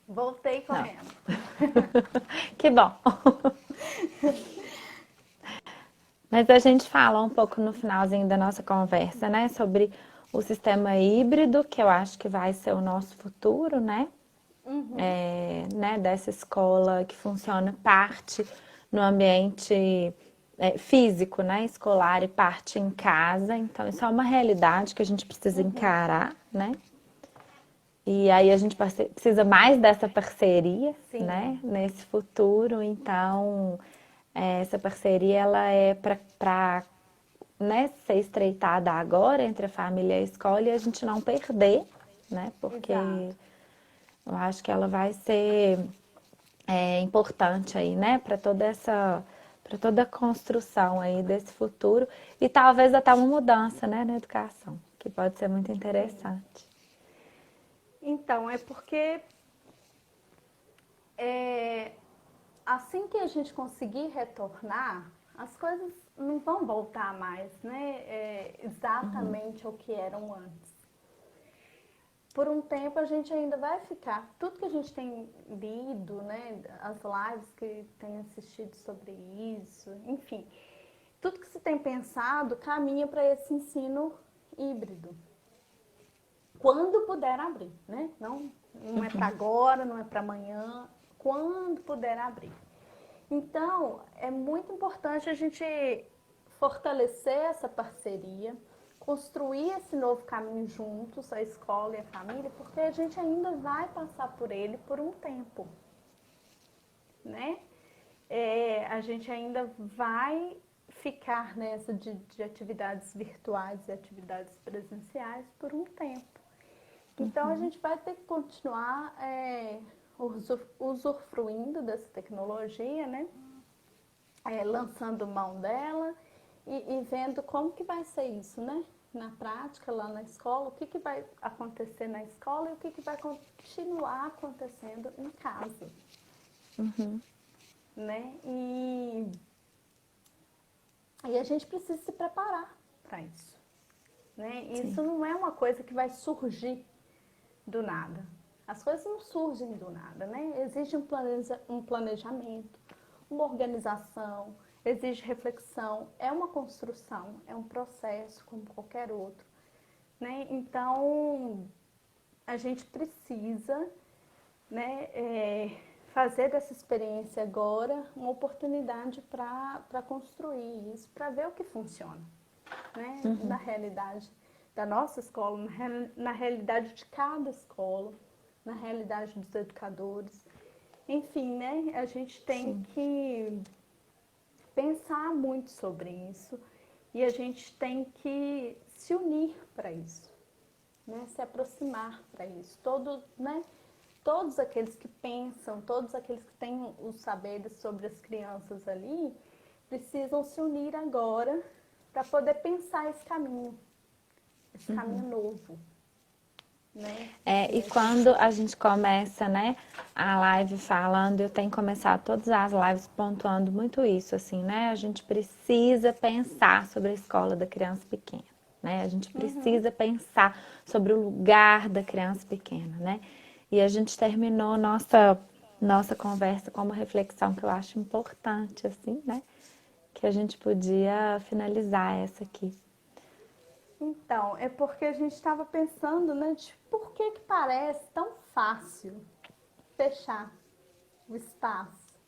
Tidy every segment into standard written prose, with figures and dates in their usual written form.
Voltei Não. correndo. Que bom. Mas a gente fala um pouco no finalzinho da nossa conversa, né, sobre o sistema híbrido, que eu acho que vai ser o nosso futuro, né? Uhum, Né, dessa escola que funciona parte no ambiente físico, né, escolar e parte em casa. Então, isso é uma realidade que a gente precisa uhum, encarar, né? E aí a gente precisa mais dessa parceria, sim. né, nesse futuro. Então, essa parceria ela é para né, ser estreitada agora entre a família e a escola e a gente não perder, né? Porque Exato. eu acho que ela vai ser importante aí, né, para toda a construção aí desse futuro e talvez até uma mudança, né, na educação, que pode ser muito Sim. interessante. Então, é porque é, assim que a gente conseguir retornar, as coisas não vão voltar mais, né? Exatamente ao que eram antes. Por um tempo a gente ainda vai ficar. Tudo que a gente tem lido, né? As lives que tem assistido sobre isso, enfim, tudo que se tem pensado caminha para esse ensino híbrido. Quando puder abrir, né? Não é para agora, não é para amanhã, quando puder abrir. Então, é muito importante a gente fortalecer essa parceria, construir esse novo caminho juntos, a escola e a família, porque a gente ainda vai passar por ele por um tempo, né? A gente ainda vai ficar nessa de atividades virtuais e atividades presenciais por um tempo. Então, a gente vai ter que continuar usufruindo dessa tecnologia, né? Lançando mão dela e vendo como que vai ser isso, né? Na prática, lá na escola, o que, que vai acontecer na escola e o que, que vai continuar acontecendo em casa, né? E a gente precisa se preparar para isso, né? Isso Sim. não é uma coisa que vai surgir do nada. As coisas não surgem do nada, né? Existe um planejamento, uma organização, exige reflexão, é uma construção, é um processo como qualquer outro, né? Então, a gente precisa, né, fazer dessa experiência agora uma oportunidade para construir isso, para ver o que funciona, né? Na realidade da nossa escola, na realidade de cada escola, na realidade dos educadores. Enfim, né? A gente tem Sim. que pensar muito sobre isso e a gente tem que se unir para isso, né? Se aproximar para isso. Né? Todos aqueles que pensam, todos aqueles que têm os saberes sobre as crianças ali, precisam se unir agora para poder pensar esse caminho novo, né? E quando a gente começa, né, a live falando, eu tenho começado todas as lives pontuando muito isso, assim, né? A gente precisa pensar sobre a escola da criança pequena, né? A gente Uhum. precisa pensar sobre o lugar da criança pequena, né? E a gente terminou nossa conversa com uma reflexão que eu acho importante, assim, né? Que a gente podia finalizar essa aqui. Então, é porque a gente estava pensando, né, de por que que parece tão fácil fechar o espaço,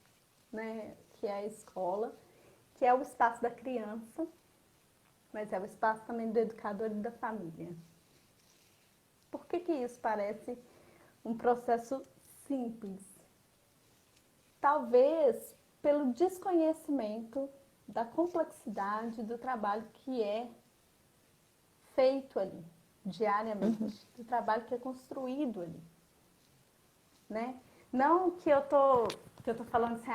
né, que é a escola, que é o espaço da criança, mas é o espaço também do educador e da família. Por que que isso parece um processo simples? Talvez pelo desconhecimento da complexidade do trabalho que é feito ali diariamente, do trabalho que é construído ali, né? Não que eu tô falando assim,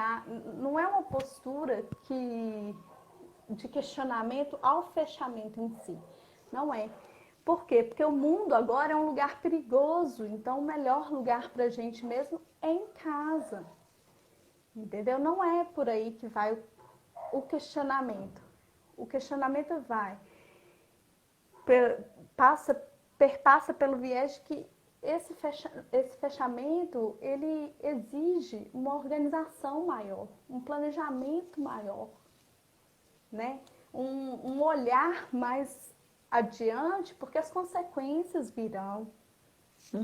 não é uma postura de questionamento ao fechamento em si. Não é. Por quê? Porque o mundo agora é um lugar perigoso, então o melhor lugar para a gente mesmo é em casa. Entendeu? Não é por aí que vai o questionamento. O questionamento vai, passa, perpassa pelo viés de que esse fechamento, ele exige uma organização maior, um planejamento maior, né? Um olhar mais adiante, porque as consequências virão,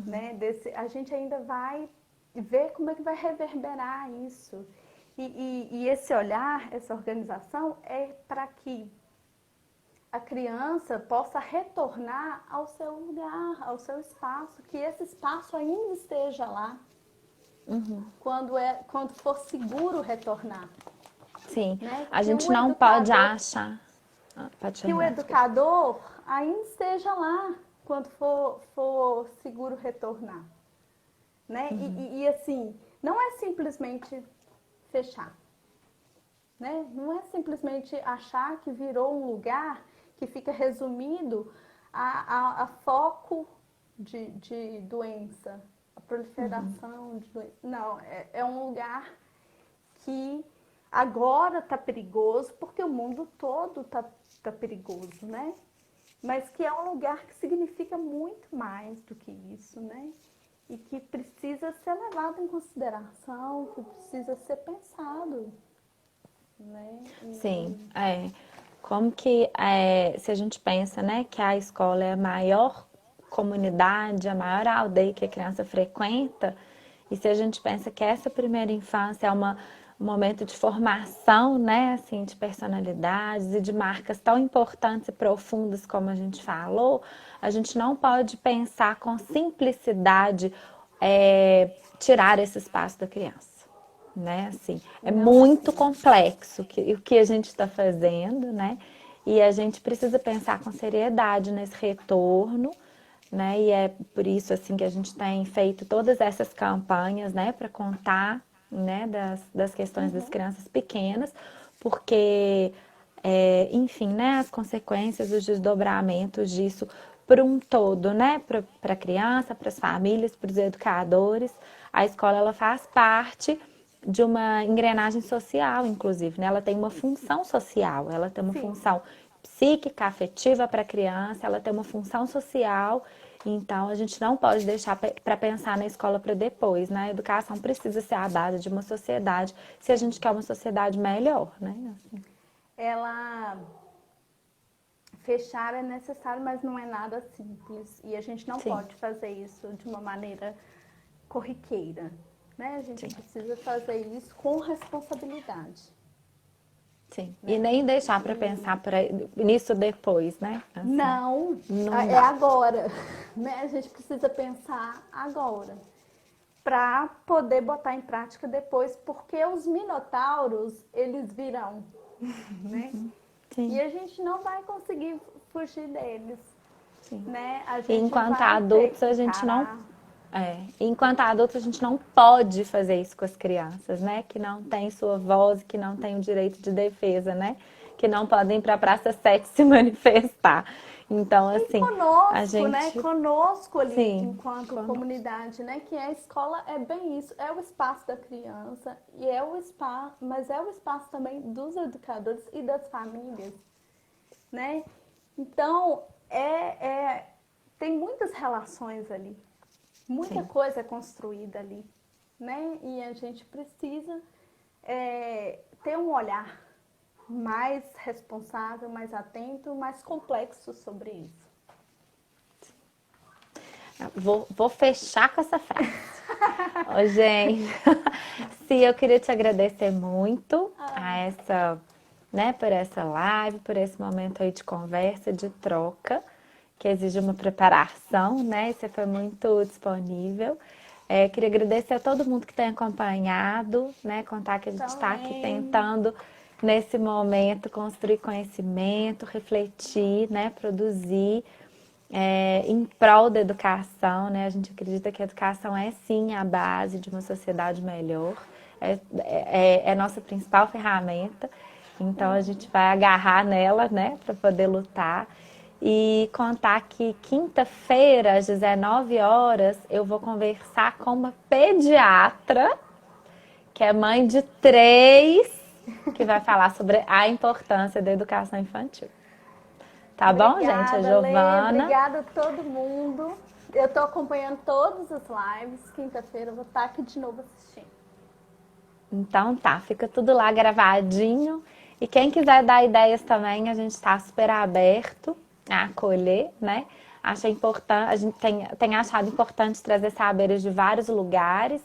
né? A gente ainda vai ver como é que vai reverberar isso. E esse olhar, essa organização é para que a criança possa retornar ao seu lugar, ao seu espaço, que esse espaço ainda esteja lá, quando for seguro retornar. Sim, Né? a Que gente o não pode educador, achar. Pode que o terminar, desculpa. educador ainda esteja lá quando for seguro retornar. Né? E assim, não é simplesmente fechar. Né? Não é simplesmente achar que virou um lugar que fica resumido a foco de doença, a proliferação de doença. Não, é um lugar que agora está perigoso, porque o mundo todo tá perigoso, né? Mas que é um lugar que significa muito mais do que isso, né? E que precisa ser levado em consideração, que precisa ser pensado, né? Sim, como que, se a gente pensa, né, que a escola é a maior comunidade, a maior aldeia que a criança frequenta, e se a gente pensa que essa primeira infância é um momento de formação, né, assim, de personalidades e de marcas tão importantes e profundas como a gente falou, a gente não pode pensar com simplicidade, tirar esse espaço da criança. Né? Assim, é Não muito assim. complexo o que a gente está fazendo, né? E a gente precisa pensar com seriedade nesse retorno, né? E é por isso assim que a gente tem feito todas essas campanhas, né, para contar, né, das questões das crianças pequenas, porque, enfim, né, as consequências, os desdobramentos disso para um todo, né, para a criança, para as famílias, para os educadores, a escola ela faz parte de uma engrenagem social, inclusive, né? Ela tem uma função social, ela tem uma Sim, função psíquica, afetiva para a criança, ela tem uma função social, então a gente não pode deixar para pensar na escola para depois, né? A educação precisa ser a base de uma sociedade, se a gente quer uma sociedade melhor, né? Assim. ela fechar é necessário, mas não é nada simples. E a gente não Sim, pode fazer isso de uma maneira corriqueira, né? A gente sim, precisa fazer isso com responsabilidade, sim. E né? nem deixar para pensar nisso depois, né? Assim, Não, não é dá. agora, né? A gente precisa pensar agora para poder botar em prática depois, porque os minotauros, eles virão, né? E Sim, a gente não vai conseguir fugir deles, sim. né? A E gente enquanto vai ter adultos, que a gente não. encarar. Enquanto adultos, a gente não pode fazer isso com as crianças, né? Que não têm sua voz, que não têm o direito de defesa, né? Que não podem ir para a Praça 7 se manifestar. Então, E assim, a conosco, né? gente. Conosco ali, Sim, enquanto quando- comunidade, né? Que a escola é bem isso, é o espaço da criança e é o espaço, mas é o espaço também dos educadores e das famílias, né? Então, tem muitas relações ali, muita sim. coisa é construída ali, né? E a gente precisa ter um olhar mais responsável, mais atento, mais complexo sobre isso. Vou fechar com essa frase. Ô, gente, sim, eu queria te agradecer muito a essa, né, por essa live, por esse momento aí de conversa, de troca, que exige uma preparação, né? Você foi muito disponível. Queria agradecer a todo mundo que tem acompanhado, né? Contar que a gente está aqui Também. tentando, nesse momento, construir conhecimento, refletir, né? Produzir em prol da educação, né? A gente acredita que a educação é sim a base de uma sociedade melhor, é a nossa principal ferramenta, então a gente vai agarrar nela, né, para poder lutar. E contar que quinta-feira, às 19 horas, eu vou conversar com uma pediatra, que é mãe de 3, que vai falar sobre a importância da educação infantil. Tá bom, gente? A Obrigada, Lê. Giovana. Obrigada a todo mundo. Eu tô acompanhando todas as lives. Quinta-feira eu vou estar aqui de novo assistindo. Então tá, fica tudo lá gravadinho. E quem quiser dar ideias também, a gente está super aberto a acolher, né? Achei importante, a gente tem achado importante trazer saberes de vários lugares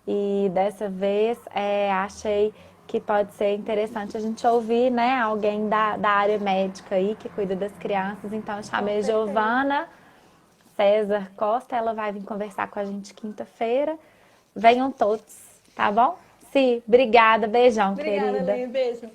e dessa vez achei que pode ser interessante a gente ouvir, né, alguém da área médica aí que cuida das crianças. Então eu chamei a Giovana César Costa, ela vai vir conversar com a gente quinta-feira. Venham todos, tá bom? Obrigada, beijão, Obrigada, querida. Lê, beijo.